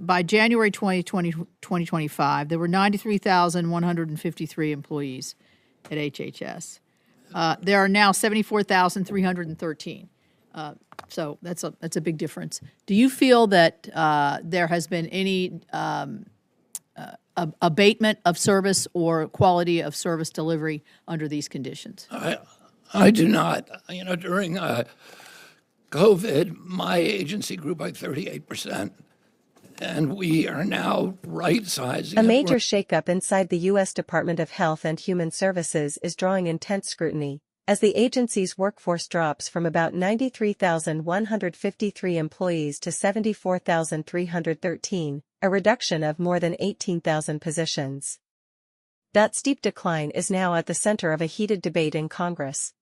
by January 2025, there were 93,153 employees at HHS. There are now 74,313. So that's a big difference. Do you feel that there has been any abatement of service or quality of service delivery under these conditions? I do not. During COVID, my agency grew by 38%, and we are now right-sizing. A major shakeup inside the U.S. Department of Health and Human Services is drawing intense scrutiny, as the agency's workforce drops from about 93,153 employees to 74,313, a reduction of more than 18,000 positions. That steep decline is now at the center of a heated debate in Congress.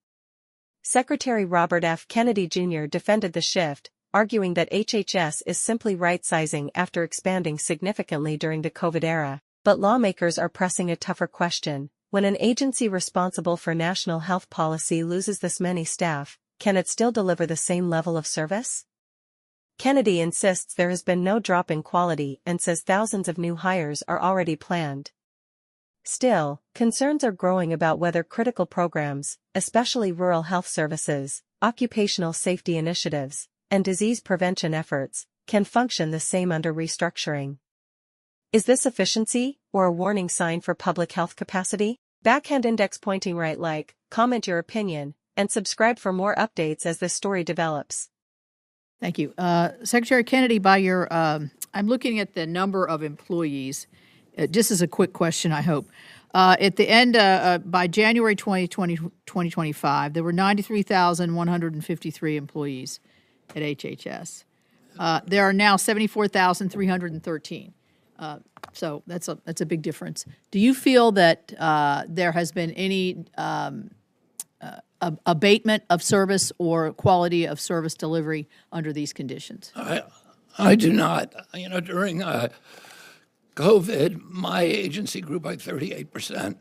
Secretary Robert F. Kennedy Jr. defended the shift, arguing that HHS is simply right-sizing after expanding significantly during the COVID era. But lawmakers are pressing a tougher question. When an agency responsible for national health policy loses this many staff, can it still deliver the same level of service? Kennedy insists there has been no drop in quality and says thousands of new hires are already planned. Still, concerns are growing about whether critical programs, especially rural health services, occupational safety initiatives, and disease prevention efforts, can function the same under restructuring. Is this efficiency, or a warning sign for public health capacity? Backhand index pointing right, like, comment your opinion, and subscribe for more updates as this story develops. Thank you. Secretary Kennedy, I'm looking at the number of employees. Just as a quick question, I hope. At the end, by January 2025, there were 93,153 employees at HHS. There are now 74,313. So that's a big difference. Do you feel that there has been any abatement of service or quality of service delivery under these conditions? I do not. During COVID, my agency grew by 38%,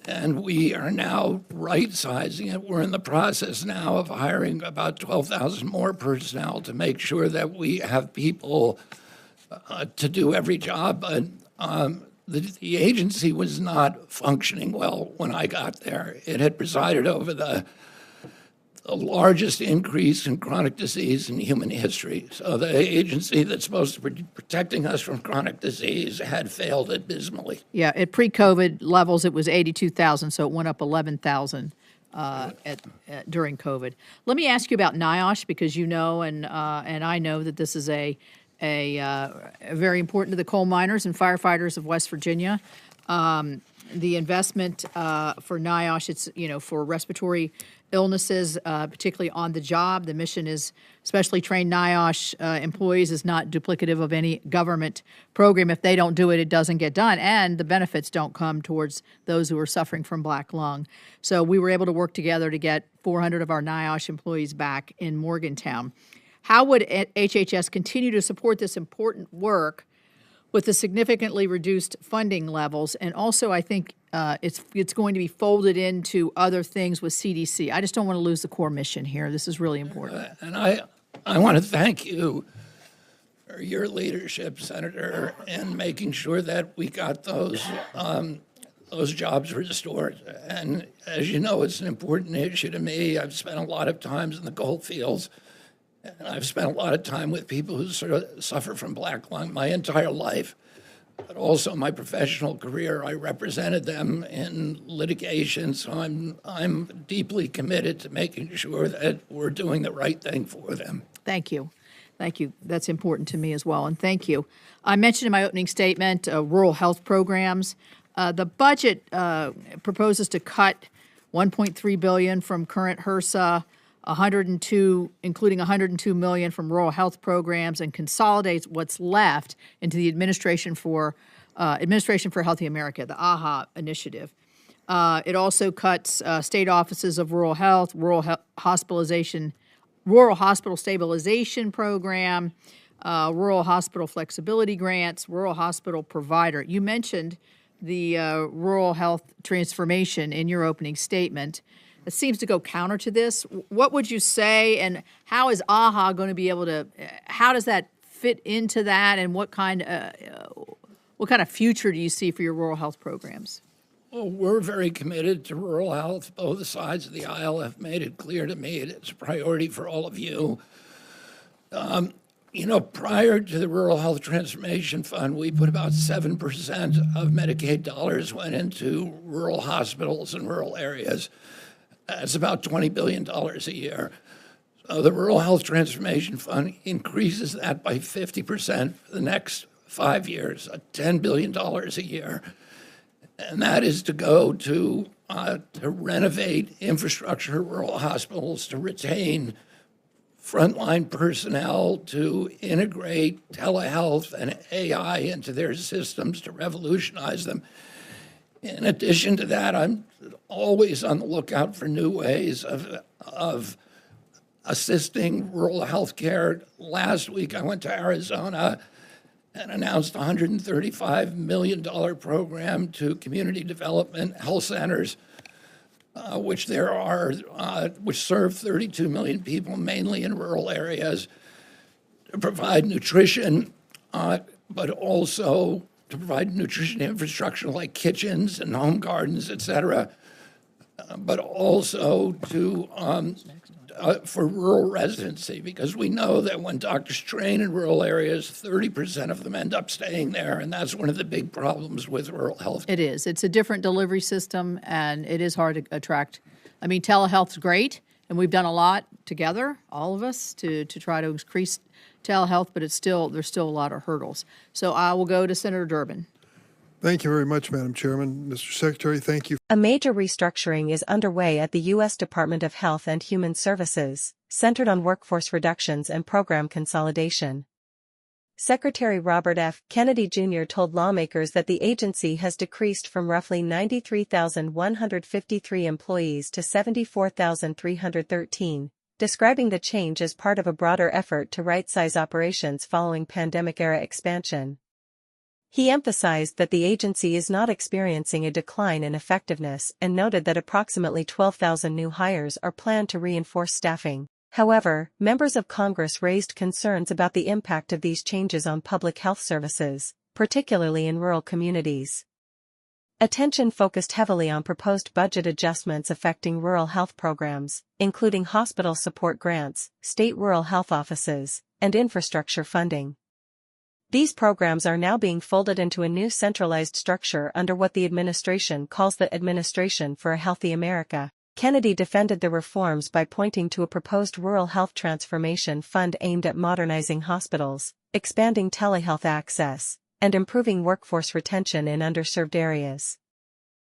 and we are now right-sizing it. We're in the process now of hiring about 12,000 more personnel to make sure that we have people to do every job. But the agency was not functioning well when I got there. It had presided over the largest increase in chronic disease in human history. So the agency that's supposed to be protecting us from chronic disease had failed abysmally. Yeah, at pre-COVID levels, it was 82,000, so it went up 11,000 during COVID. Let me ask you about NIOSH, because you know and I know that this is a very important to the coal miners and firefighters of West Virginia. The investment for NIOSH, it's for respiratory illnesses, particularly on the job. The mission is specially trained NIOSH employees is not duplicative of any government program. If they don't do it, it doesn't get done, and the benefits don't come towards those who are suffering from black lung. So we were able to work together to get 400 of our NIOSH employees back in Morgantown. How would HHS continue to support this important work with the significantly reduced funding levels? And also, I think it's going to be folded into other things with CDC. I just don't want to lose the core mission here. This is really important. And I want to thank you for your leadership, Senator, in making sure that we got those jobs restored. And as you know, it's an important issue to me. I've spent a lot of time in the coal fields. And I've spent a lot of time with people who sort of suffer from black lung my entire life, but also my professional career. I represented them in litigation, so I'm deeply committed to making sure that we're doing the right thing for them. Thank you. Thank you. That's important to me as well, and thank you. I mentioned in my opening statement rural health programs. The budget proposes to cut $1.3 billion from current HRSA, including $102 million from rural health programs, and consolidates what's left into the Administration for Healthy America, the AHA initiative. It also cuts state offices of rural health, rural hospital stabilization program, rural hospital flexibility grants, rural hospital provider. You mentioned the rural health transformation in your opening statement. It seems to go counter to this. What would you say, and how is AHA going to be able to, how does that fit into that, and what kind of future do you see for your rural health programs? Well, we're very committed to rural health. Both sides of the aisle have made it clear to me it's a priority for all of you. Prior to the Rural Health Transformation Fund, we put about 7% of Medicaid dollars went into rural hospitals in rural areas. That's about $20 billion a year. So the Rural Health Transformation Fund increases that by 50% for the next 5 years, $10 billion a year. And that is to go to renovate infrastructure, rural hospitals, to retain frontline personnel, to integrate telehealth and AI into their systems to revolutionize them. In addition to that, I'm always on the lookout for new ways of assisting rural health care. Last week, I went to Arizona and announced a $135 million program to community development health centers, which serve 32 million people, mainly in rural areas, to provide nutrition, but also to provide nutrition infrastructure like kitchens and home gardens, et cetera, but also for rural residency, because we know that when doctors train in rural areas, 30% of them end up staying there, and that's one of the big problems with rural health. It is. It's a different delivery system, and it is hard to attract. I mean, telehealth's great, and we've done a lot together, all of us, to try to increase telehealth, but there's still a lot of hurdles. So I will go to Senator Durbin. Thank you very much, Madam Chairman. Mr. Secretary, thank you. A major restructuring is underway at the U.S. Department of Health and Human Services, centered on workforce reductions and program consolidation. Secretary Robert F. Kennedy Jr. told lawmakers that the agency has decreased from roughly 93,153 employees to 74,313, describing the change as part of a broader effort to right-size operations following pandemic-era expansion. He emphasized that the agency is not experiencing a decline in effectiveness and noted that approximately 12,000 new hires are planned to reinforce staffing. However, members of Congress raised concerns about the impact of these changes on public health services, particularly in rural communities. Attention focused heavily on proposed budget adjustments affecting rural health programs, including hospital support grants, state rural health offices, and infrastructure funding. These programs are now being folded into a new centralized structure under what the administration calls the Administration for a Healthy America. Kennedy defended the reforms by pointing to a proposed Rural Health Transformation Fund aimed at modernizing hospitals, expanding telehealth access, and improving workforce retention in underserved areas.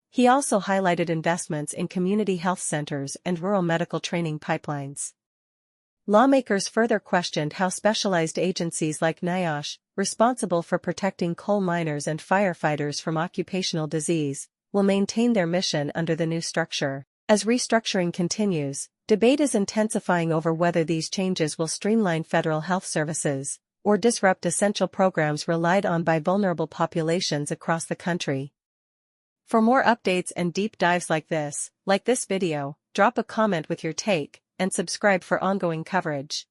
He also highlighted investments in community health centers and rural medical training pipelines. Lawmakers further questioned how specialized agencies like NIOSH, responsible for protecting coal miners and firefighters from occupational disease, will maintain their mission under the new structure. As restructuring continues, debate is intensifying over whether these changes will streamline federal health services or disrupt essential programs relied on by vulnerable populations across the country. For more updates and deep dives like this video, drop a comment with your take, and subscribe for ongoing coverage.